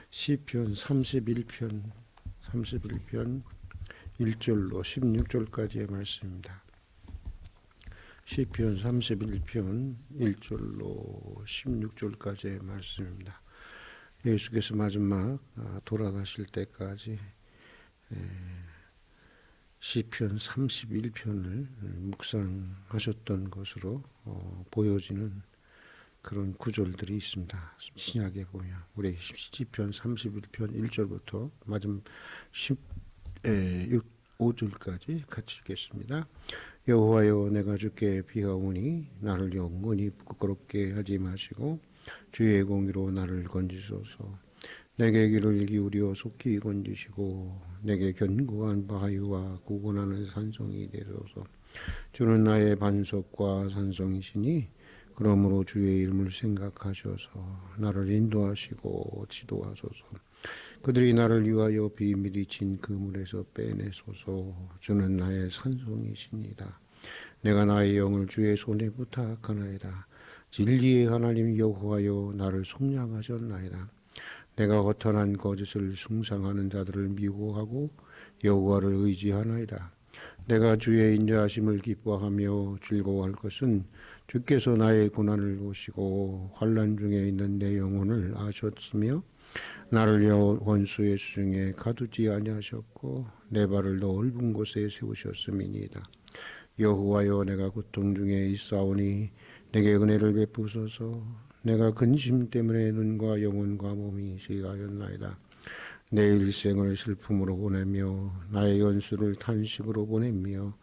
시편 31편 1절로 16절까지의 말씀입니다. 시편 31편 1절로 16절까지의 말씀입니다. 예수께서 마지막 돌아가실 때까지 시편 31편을 묵상하셨던 것으로 보여지는 그런 구절들이 있습니다. 신약에 보면 우리 시편 31편 1절부터 마지막 5절까지 같이 읽겠습니다. 여호와여, 내가 주께 비하오니 나를 영원히 부끄럽게 하지 마시고 주의 공의로 나를 건지소서. 내게 귀를 기울여 속히 건지시고 내게 견고한 바위와 구원하는 산성이 되소서. 주는 나의 반석과 산성이시니 그러므로 주의 이름을 생각하셔서 나를 인도하시고 지도하소서. 그들이 나를 위하여 비밀이 진 그물에서 빼내소서. 주는 나의 산성이시니이다. 내가 나의 영을 주의 손에 부탁하나이다. 진리의 하나님 여호와여, 나를 속량하셨나이다. 내가 허탄한 거짓을 숭상하는 자들을 미워하고 여호와를 의지하나이다. 내가 주의 인자하심을 기뻐하며 즐거워할 것은 주께서 나의 고난을 보시고 환난 중에 있는 내 영혼을 아셨으며 나를 원수의 수중에 가두지 아니하셨고 내 발을 넓은 곳에 세우셨음이니이다. 여호와여, 내가 고통 중에 있사오니 내게 은혜를 베푸소서. 내가 근심 때문에 눈과 영혼과 몸이 시가였나이다. 내 일생을 슬픔으로 보내며 나의 연수를 탄식으로 보내며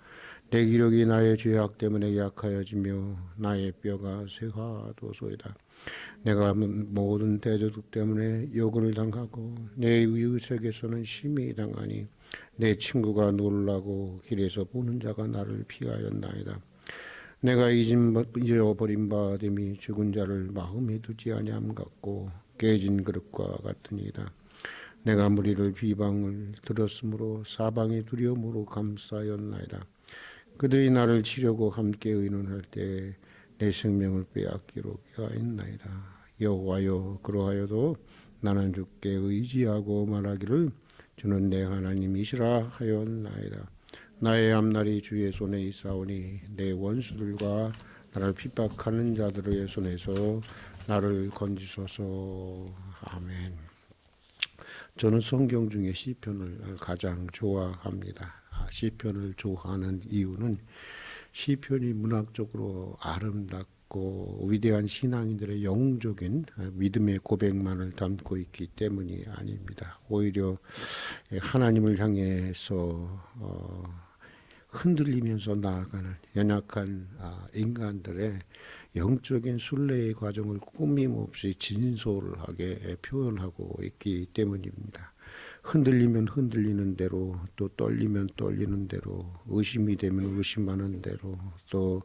내 기력이 나의 죄악 때문에 약하여지며 나의 뼈가 쇠화도소이다. 내가 모든 대저국 때문에 욕을 당하고 내 이웃에게서는 심히 당하니 내 친구가 놀라고 길에서 보는 자가 나를 피하였나이다. 내가 잊어버린 바 됨이 죽은 자를 마음에 두지 아니함 같고 깨진 그릇과 같으니이다. 내가 무리를 비방을 들었으므로 사방의 두려움으로 감싸였나이다. 그들이 나를 치려고 함께 의논할 때 내 생명을 빼앗기로 하였나이다. 여호와여, 그러하여도 나는 주께 의지하고 말하기를 주는 내 하나님이시라 하였나이다. 나의 앞날이 주의 손에 있사오니 내 원수들과 나를 핍박하는 자들의 손에서 나를 건지소서. 아멘. 저는 성경 중에 시편을 가장 좋아합니다. 시편을 좋아하는 이유는 시편이 문학적으로 아름답고 위대한 신앙인들의 영웅적인 믿음의 고백만을 담고 있기 때문이 아닙니다. 오히려 하나님을 향해서 흔들리면서 나아가는 연약한 인간들의 영적인 순례의 과정을 꾸밈없이 진솔하게 표현하고 있기 때문입니다. 흔들리면 흔들리는 대로, 또 떨리면 떨리는 대로, 의심이 되면 의심하는 대로, 또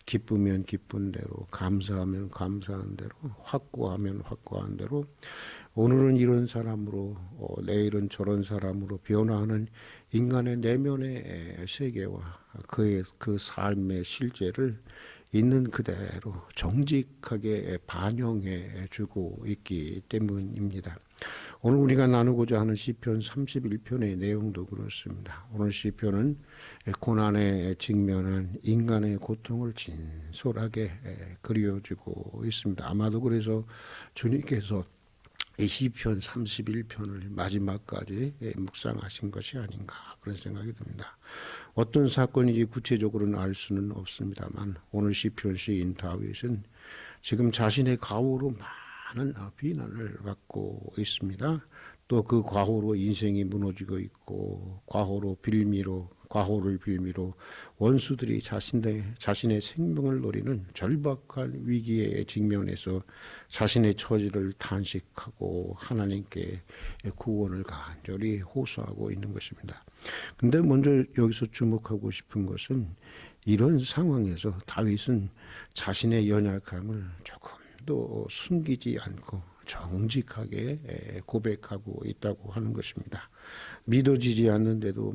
기쁘면 기쁜 대로, 감사하면 감사한 대로, 확고하면 확고한 대로, 오늘은 이런 사람으로, 내일은 저런 사람으로 변화하는 인간의 내면의 세계와 그 삶의 실제를 있는 그대로 정직하게 반영해 주고 있기 때문입니다. 오늘 우리가 나누고자 하는 시편 31편의 내용도 그렇습니다. 오늘 시편은 고난에 직면한 인간의 고통을 진솔하게 그려주고 있습니다. 아마도 그래서 주님께서 이 시편 31편을 마지막까지 묵상하신 것이 아닌가 그런 생각이 듭니다. 어떤 사건인지 구체적으로는 알 수는 없습니다만 오늘 시편 시인 다윗은 지금 자신의 과오로 많은 비난을 받고 있습니다. 또 그 과오로 인생이 무너지고 있고 과오를 빌미로 원수들이 자신의 생명을 노리는 절박한 위기에 직면해서 자신의 처지를 탄식하고 하나님께 구원을 간절히 호소하고 있는 것입니다. 근데 먼저 여기서 주목하고 싶은 것은 이런 상황에서 다윗은 자신의 연약함을 조금도 숨기지 않고 정직하게 고백하고 있다고 하는 것입니다. 믿어지지 않는데도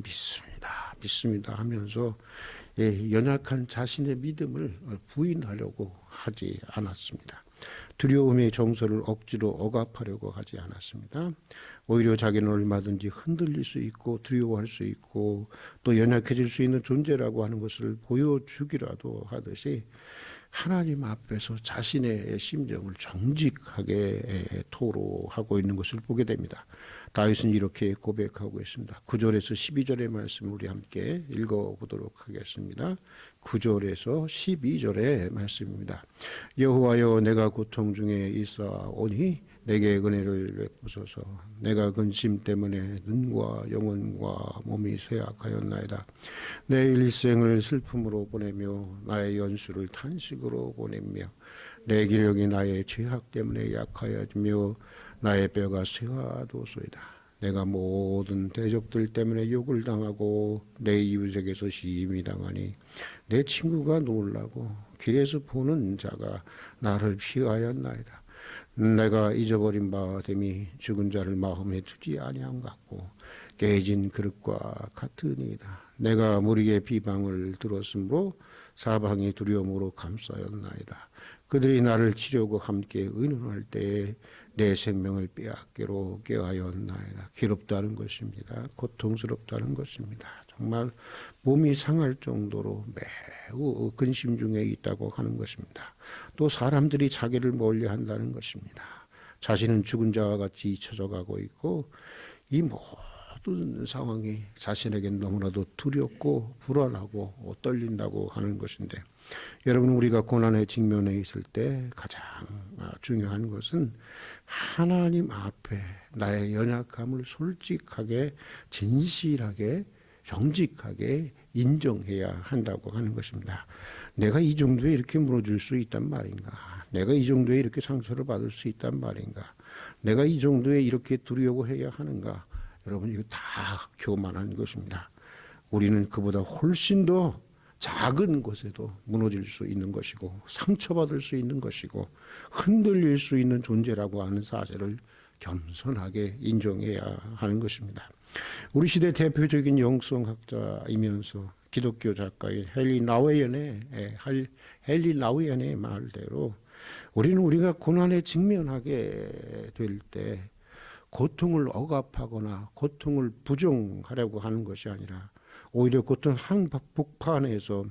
믿습니다 하면서 연약한 자신의 믿음을 부인하려고 하지 않았습니다. 두려움의 정서를 억지로 억압하려고 하지 않았습니다. 오히려 자기는 얼마든지 흔들릴 수 있고 두려워할 수 있고 또 연약해질 수 있는 존재라고 하는 것을 보여주기라도 하듯이 하나님 앞에서 자신의 심정을 정직하게 토로하고 있는 것을 보게 됩니다. 다윗은 이렇게 고백하고 있습니다. 9절에서 12절의 말씀을 우리 함께 읽어보도록 하겠습니다. 9절에서 12절의 말씀입니다. 여호와여, 내가 고통 중에 있사오니 내게 은혜를 베푸소서. 내가 근심 때문에 눈과 영혼과 몸이 쇠약하였나이다. 내 일생을 슬픔으로 보내며 나의 연수를 탄식으로 보내며 내 기력이 나의 죄악 때문에 약하여지며 나의 뼈가 쇠하도소이다. 내가 모든 대적들 때문에 욕을 당하고 내 이웃에게서 시임이 당하니 내 친구가 놀라고 길에서 보는 자가 나를 피하였나이다. 내가 잊어버린 바 됨이 죽은 자를 마음에 두지 아니함 같고 깨진 그릇과 같으니이다. 내가 무리의 비방을 들었으므로 사방이 두려움으로 감싸였나이다. 그들이 나를 치려고 함께 의논할 때에 내 생명을 빼앗기로 깨하였나이다. 괴롭다는 것입니다. 고통스럽다는 것입니다. 정말 몸이 상할 정도로 매우 근심 중에 있다고 하는 것입니다. 또 사람들이 자기를 멀리한다는 것입니다. 자신은 죽은 자와 같이 잊혀져 가고 있고 이 모든 상황이 자신에겐 너무나도 두렵고 불안하고 떨린다고 하는 것인데, 여러분, 우리가 고난에 직면해 있을 때 가장 중요한 것은 하나님 앞에 나의 연약함을 솔직하게 진실하게 정직하게 인정해야 한다고 하는 것입니다. 내가 이 정도에 이렇게 무너질 수 있단 말인가? 내가 이 정도에 이렇게 상처를 받을 수 있단 말인가? 내가 이 정도에 이렇게 두려워해야 하는가? 여러분, 이거 다 교만한 것입니다. 우리는 그보다 훨씬 더 작은 것에도 무너질 수 있는 것이고 상처받을 수 있는 것이고 흔들릴 수 있는 존재라고 하는 사실을 겸손하게 인정해야 하는 것입니다. 우리 시대 대표적인 영성학자이면서 기독교 작가인 헨리 나우엔의 말대로 우리는 우리가 고난에 직면하게 될 때 고통을 억압하거나 고통을 부정하려고 하는 것이 아니라 오히려 고통 한복판에서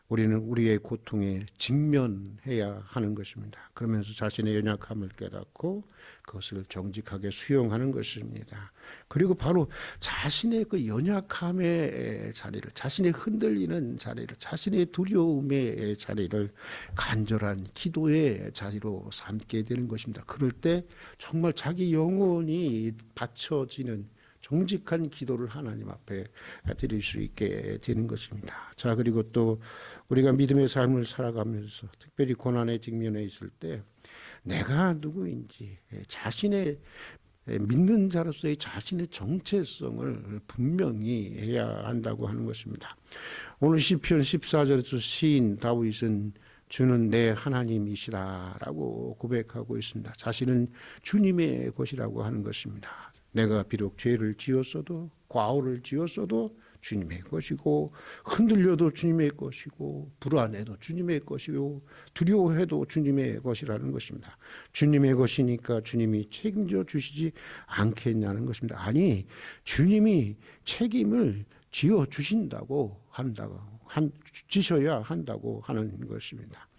우리는 우리의 고통에 직면해야 하는 것입니다. 그러면서 자신의 연약함을 깨닫고 그것을 정직하게 수용하는 것입니다. 그리고 바로 자신의 그 연약함의 자리를, 자신의 흔들리는 자리를, 자신의 두려움의 자리를 간절한 기도의 자리로 삼게 되는 것입니다. 그럴 때 정말 자기 영혼이 바쳐지는 정직한 기도를 하나님 앞에 드릴 수 있게 되는 것입니다. 자, 그리고 또 우리가 믿음의 삶을 살아가면서 특별히 고난에 직면해 있을 때 내가 누구인지 자신의 믿는 자로서의 자신의 정체성을 분명히 해야 한다고 하는 것입니다. 오늘 시편 14절에서 시인 다윗은 주는 내 하나님이시라라고 고백하고 있습니다. 자신은 주님의 것이라고 하는 것입니다. 내가 비록 죄를 지었어도 과오를 지었어도 주님의 것이고 흔들려도 주님의 것이고 불안해도 주님의 것이고 두려워해도 주님의 것이라는 것입니다. 주님의 것이니까 주님이 책임져 주시지 않겠냐는 것입니다. 아니, 주님이 책임을 지어 주신다고 지셔야 한다고 하는 것입니다.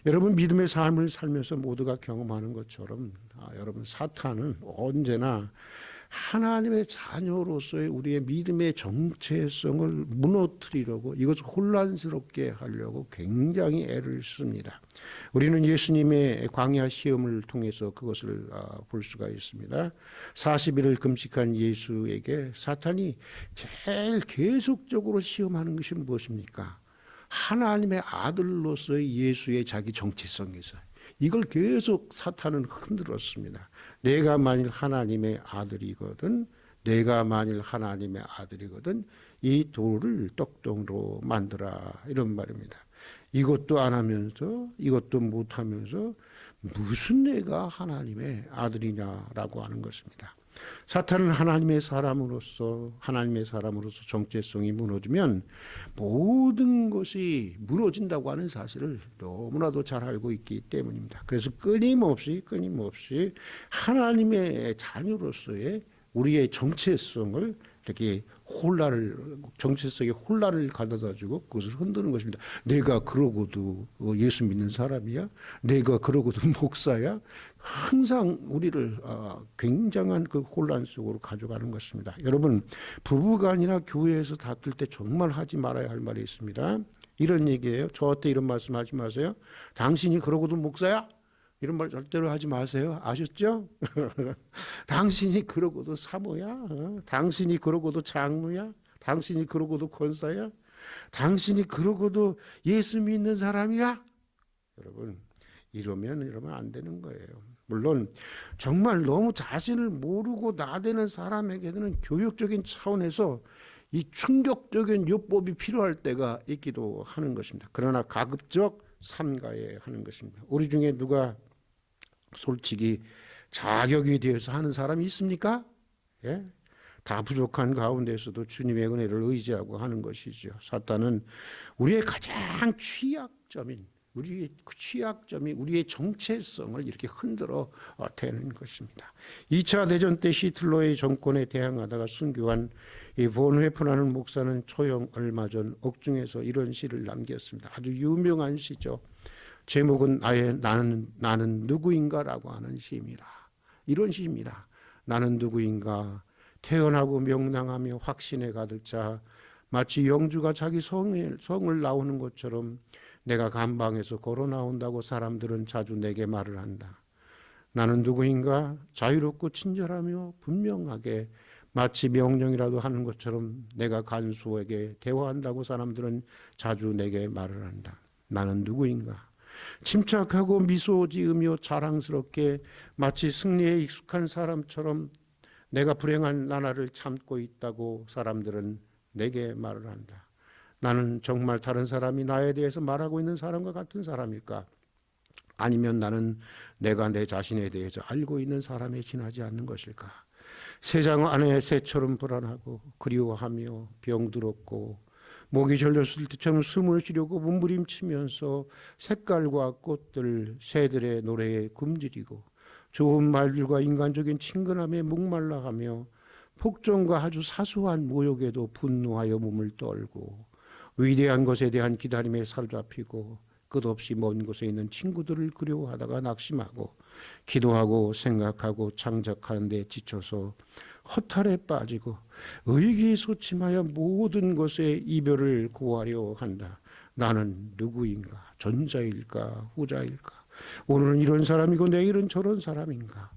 여러분, 믿음의 삶을 살면서 모두가 경험하는 것처럼 여러분, 사탄은 언제나 하나님의 자녀로서의 우리의 믿음의 정체성을 무너뜨리려고, 이것을 혼란스럽게 하려고 굉장히 애를 씁니다. 우리는 예수님의 광야 시험을 통해서 그것을 볼 수가 있습니다. 40일을 금식한 예수에게 사탄이 제일 계속적으로 시험하는 것이 무엇입니까? 하나님의 아들로서의 예수의 자기 정체성에서 이걸 계속 사탄은 흔들었습니다. 내가 만일 하나님의 아들이거든, 이 돌을 떡동으로 만들어, 이런 말입니다. 이것도 안 하면서 이것도 못하면서 무슨 내가 하나님의 아들이냐라고 하는 것입니다. 사탄은 하나님의 사람으로서 정체성이 무너지면 모든 것이 무너진다고 하는 사실을 너무나도 잘 알고 있기 때문입니다. 그래서 끊임없이 하나님의 자녀로서의 우리의 정체성을 이렇게 정체성의 혼란을 가져다주고 그것을 흔드는 것입니다. 내가 그러고도 예수 믿는 사람이야? 내가 그러고도 목사야? 항상 우리를 굉장한 그 혼란 속으로 가져가는 것입니다. 여러분, 부부가 아니라 교회에서 다툴 때 정말 하지 말아야 할 말이 있습니다. 이런 얘기예요. 저한테 이런 말씀 하지 마세요. 당신이 그러고도 목사야? 이런 말 절대로 하지 마세요. 아셨죠? 당신이 그러고도 사모야? 당신이 그러고도 장로야? 당신이 그러고도 권사야? 당신이 그러고도 예수 믿는 사람이야? 여러분, 이러면 안 되는 거예요. 물론 정말 너무 자신을 모르고 나대는 사람에게는 교육적인 차원에서 이 충격적인 요법이 필요할 때가 있기도 하는 것입니다. 그러나 가급적 삼가해 하는 것입니다. 우리 중에 누가 솔직히 자격이 되어서 하는 사람이 있습니까? 예? 다 부족한 가운데서도 주님의 은혜를 의지하고 하는 것이죠. 사탄은 우리의 가장 취약점이 우리의 정체성을 이렇게 흔들어 대는 것입니다. 2차 대전 때 히틀러의 정권에 대항하다가 순교한 이 본 회프라는 목사는 초영 얼마 전 옥중에서 이런 시를 남겼습니다. 아주 유명한 시죠. 제목은 나는 누구인가라고 하는 시입니다. 이런 시입니다. 나는 누구인가 태어나고 명랑하며 확신에 가득 차 마치 영주가 자기 성을 나오는 것처럼 내가 감방에서 걸어 나온다고 사람들은 자주 내게 말을 한다. 나는 누구인가 자유롭고 친절하며 분명하게 마치 명령이라도 하는 것처럼 내가 간수에게 대화한다고 사람들은 자주 내게 말을 한다. 나는 누구인가 침착하고 미소 지으며 자랑스럽게 마치 승리에 익숙한 사람처럼 내가 불행한 나날을 참고 있다고 사람들은 내게 말을 한다. 나는 정말 다른 사람이 나에 대해서 말하고 있는 사람과 같은 사람일까? 아니면 나는 내가 내 자신에 대해서 알고 있는 사람에 지나지 않는 것일까? 세상 안에 새처럼 불안하고 그리워하며 병들었고 목이 졸렸을 때처럼 숨을 쉬려고 몸부림치면서 색깔과 꽃들, 새들의 노래에 굶주리고 좋은 말들과 인간적인 친근함에 목말라하며 폭정과 아주 사소한 모욕에도 분노하여 몸을 떨고 위대한 것에 대한 기다림에 사로잡히고 끝없이 먼 곳에 있는 친구들을 그리워하다가 낙심하고 기도하고 생각하고 창작하는 데 지쳐서 허탈에 빠지고 의기소침하여 모든 것에 이별을 고하려 한다. 나는 누구인가? 전자일까? 후자일까? 오늘은 이런 사람이고 내일은 저런 사람인가?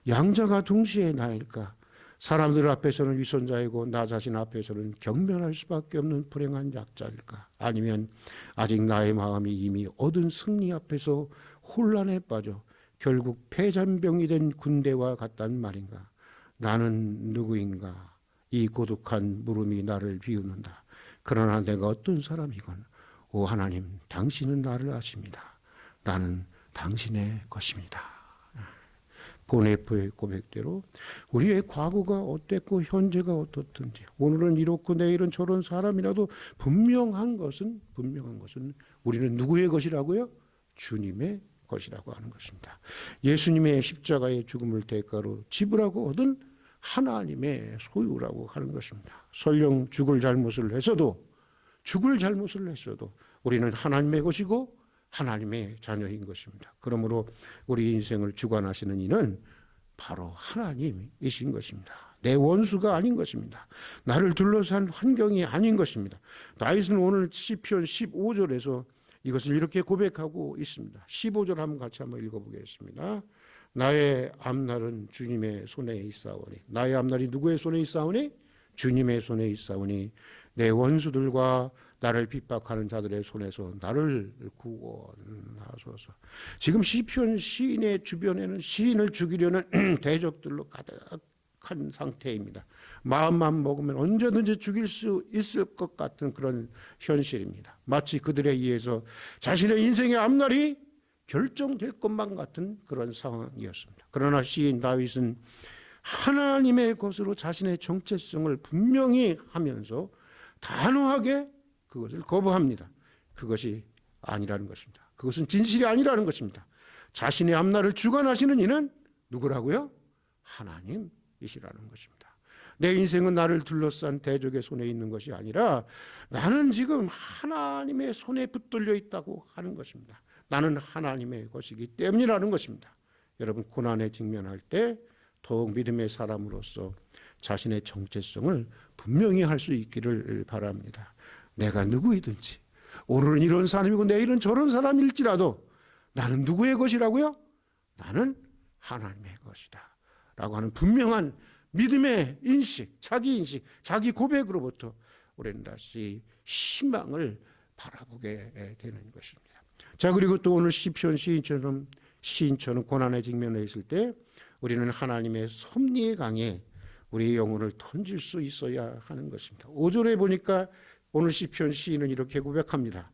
양자가 동시에 나일까? 사람들 앞에서는 위선자이고 나 자신 앞에서는 경멸할 수밖에 없는 불행한 약자일까? 아니면 아직 나의 마음이 이미 얻은 승리 앞에서 혼란에 빠져 결국 패잔병이 된 군대와 같단 말인가? 나는 누구인가? 이 고독한 물음이 나를 비웃는다. 그러나 내가 어떤 사람이건 오 하나님, 당신은 나를 아십니다. 나는 당신의 것입니다. 보네프의 고백대로 우리의 과거가 어땠고 현재가 어떻든지 오늘은 이렇고 내일은 저런 사람이라도 분명한 것은 우리는 누구의 것이라고요? 주님의 것이라고 하는 것입니다. 예수님의 십자가의 죽음을 대가로 지불하고 얻은 하나님의 소유라고 하는 것입니다. 설령 죽을 잘못을 했어도 우리는 하나님의 것이고 하나님의 자녀인 것입니다. 그러므로 우리 인생을 주관하시는 이는 바로 하나님이신 것입니다. 내 원수가 아닌 것입니다. 나를 둘러싼 환경이 아닌 것입니다. 다윗은 오늘 시편 15절에서 이것을 이렇게 고백하고 있습니다. 15절 같이 한번 읽어보겠습니다. 나의 앞날은 주님의 손에 있사오니. 나의 앞날이 누구의 손에 있사오니? 주님의 손에 있사오니 내 원수들과 나를 핍박하는 자들의 손에서 나를 구원하소서. 지금 시편 시인의 주변에는 시인을 죽이려는 대적들로 가득한 상태입니다. 마음만 먹으면 언제든지 죽일 수 있을 것 같은 그런 현실입니다. 마치 그들에 의해서 자신의 인생의 앞날이 결정될 것만 같은 그런 상황이었습니다. 그러나 시인 다윗은 하나님의 것으로 자신의 정체성을 분명히 하면서 단호하게 그것을 거부합니다. 그것이 아니라는 것입니다. 그것은 진실이 아니라는 것입니다. 자신의 앞날을 주관하시는 이는 누구라고요? 하나님이시라는 것입니다. 내 인생은 나를 둘러싼 대적의 손에 있는 것이 아니라 나는 지금 하나님의 손에 붙들려 있다고 하는 것입니다. 나는 하나님의 것이기 때문이라는 것입니다. 여러분, 고난에 직면할 때 더욱 믿음의 사람으로서 자신의 정체성을 분명히 할 수 있기를 바랍니다. 내가 누구이든지 오늘은 이런 사람이고 내일은 저런 사람일지라도 나는 누구의 것이라고요? 나는 하나님의 것이다 라고 하는 분명한 믿음의 인식, 자기 인식, 자기 고백으로부터 우리는 다시 희망을 바라보게 되는 것입니다. 자, 그리고 또 오늘 시편 시인처럼 고난에 직면해 있을 때 우리는 하나님의 섭리의 강에 우리의 영혼을 던질 수 있어야 하는 것입니다. 5절에 보니까 오늘 시편 시인은 이렇게 고백합니다.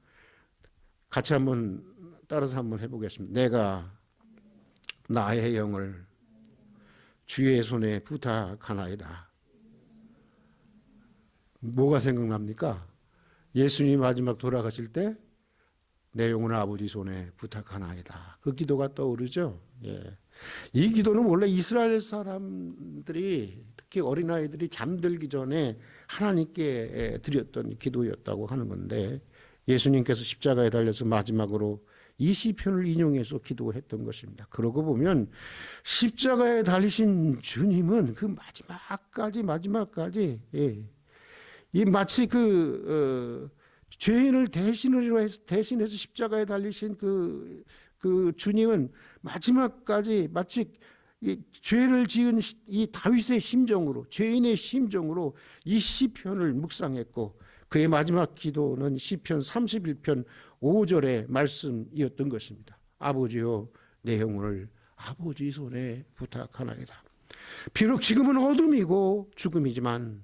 같이 한번 따라서 한번 해보겠습니다. 내가 나의 영을 주의 손에 부탁하나이다. 뭐가 생각납니까? 예수님이 마지막 돌아가실 때 내 영혼을 아버지 손에 부탁하나이다. 그 기도가 떠오르죠. 예. 이 기도는 원래 이스라엘 사람들이, 특히 어린아이들이 잠들기 전에 하나님께 드렸던 기도였다고 하는 건데, 예수님께서 십자가에 달려서 마지막으로 이 시편을 인용해서 기도했던 것입니다. 그러고 보면 십자가에 달리신 주님은 그 마지막까지 이 마치 죄인을 대신해서 십자가에 달리신 그 주님은 마지막까지 마치 이 죄를 지은 이 다윗의 심정으로, 죄인의 심정으로 이 시편을 묵상했고, 그의 마지막 기도는 시편 31편 5절의 말씀이었던 것입니다. 아버지여, 내 영혼을 아버지 손에 부탁하나이다. 비록 지금은 어둠이고 죽음이지만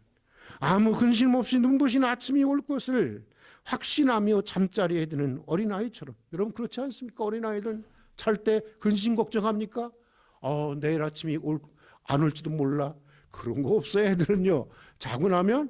아무 근심 없이 눈부신 아침이 올 것을 확신하며 잠자리에 드는 어린아이처럼. 여러분, 그렇지 않습니까? 어린아이들은 잘 때 근심 걱정합니까? 내일 아침이 안 올지도 몰라. 그런 거 없어요. 애들은요, 자고 나면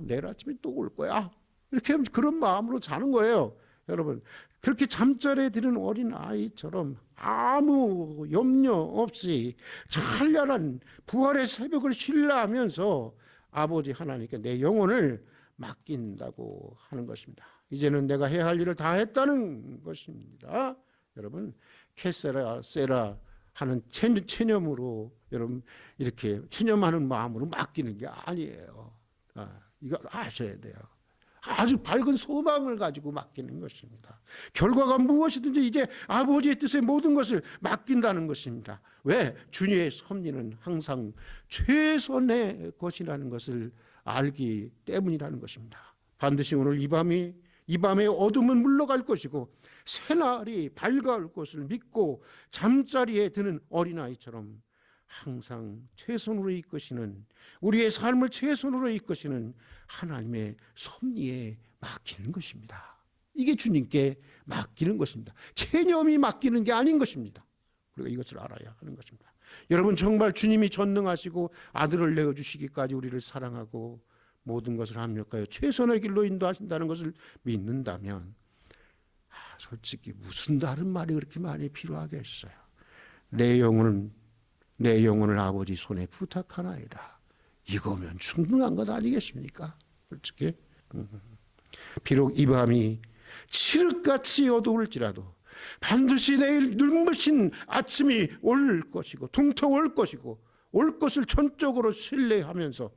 내일 아침에 또 올 거야, 이렇게 그런 마음으로 자는 거예요. 여러분, 그렇게 잠자리에 드는 어린아이처럼 아무 염려 없이 찬란한 부활의 새벽을 신뢰하면서 아버지 하나님께 내 영혼을 맡긴다고 하는 것입니다. 이제는 내가 해야 할 일을 다 했다는 것입니다. 여러분, 캐세라 세라 하는 체념으로, 여러분, 이렇게 체념하는 마음으로 맡기는 게 아니에요. 이거 아셔야 돼요. 아주 밝은 소망을 가지고 맡기는 것입니다. 결과가 무엇이든지 이제 아버지의 뜻에 모든 것을 맡긴다는 것입니다. 왜? 주님의 섭리는 항상 최선의 것이라는 것을 알기 때문이라는 것입니다. 반드시 오늘 이 밤의 어둠은 물러갈 것이고 새날이 밝아올 것을 믿고 잠자리에 드는 어린아이처럼 항상 최선으로 이끄시는, 우리의 삶을 최선으로 이끄시는 하나님의 섭리에 맡기는 것입니다. 이게 주님께 맡기는 것입니다. 체념이 맡기는 게 아닌 것입니다. 우리가 이것을 알아야 하는 것입니다. 여러분, 정말 주님이 전능하시고 아들을 내어주시기까지 우리를 사랑하고 모든 것을 합력하여 최선의 길로 인도하신다는 것을 믿는다면 솔직히 무슨 다른 말이 그렇게 많이 필요하겠어요. 내 영혼을 아버지 손에 부탁하나이다. 이거면 충분한 것 아니겠습니까? 솔직히. 비록 이 밤이 칠흑같이 어두울지라도 반드시 내일 눈부신 아침이 올 것이고 동터올 것이고 올 것을 전적으로 신뢰하면서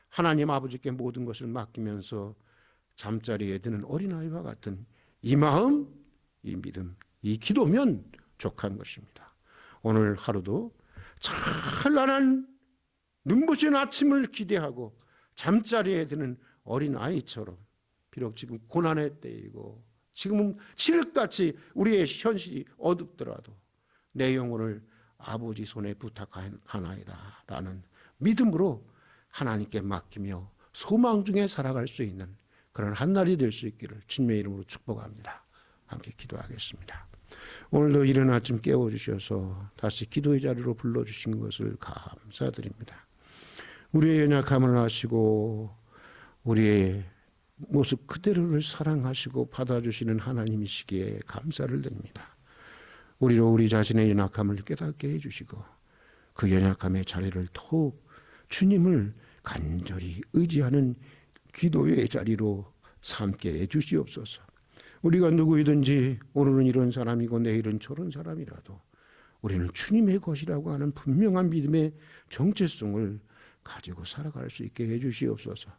하나님 아버지께 모든 것을 맡기면서 잠자리에 드는 어린아이와 같은 이 마음, 이 믿음, 이 기도면 족한 것입니다. 오늘 하루도 찬란한 눈부신 아침을 기대하고 잠자리에 드는 어린아이처럼, 비록 지금 고난의 때이고 지금은 칠흑같이 우리의 현실이 어둡더라도 내 영혼을 아버지 손에 부탁하나이다 라는 믿음으로 하나님께 맡기며 소망 중에 살아갈 수 있는 그런 한날이 될 수 있기를 주님의 이름으로 축복합니다. 함께 기도하겠습니다. 오늘도 이른 아침 깨워주셔서 다시 기도의 자리로 불러주신 것을 감사드립니다. 우리의 연약함을 아시고 우리의 모습 그대로를 사랑하시고 받아주시는 하나님이시기에 감사를 드립니다. 우리로 우리 자신의 연약함을 깨닫게 해주시고 그 연약함의 자리를 더욱 주님을 간절히 의지하는 기도의 자리로 삼게 해주시옵소서. 우리가 누구이든지 오늘은 이런 사람이고 내일은 저런 사람이라도 우리는 주님의 것이라고 하는 분명한 믿음의 정체성을 가지고 살아갈 수 있게 해주시옵소서.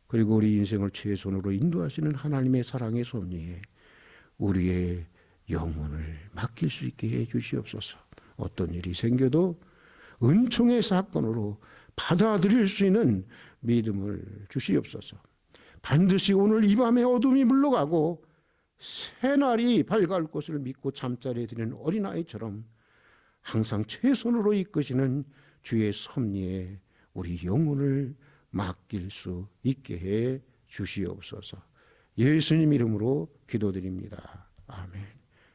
그리고 우리 인생을 최선으로 인도하시는 하나님의 사랑의 섭리에 우리의 영혼을 맡길 수 있게 해주시옵소서. 어떤 일이 생겨도 은총의 사건으로 받아들일 수 있는 믿음을 주시옵소서. 반드시 오늘 이 밤에 어둠이 물러가고 새날이 밝아올 것을 믿고 잠자리에 드는 어린아이처럼 항상 최선으로 이끄시는 주의 섭리에 우리 영혼을 맡길 수 있게 해 주시옵소서. 예수님 이름으로 기도드립니다.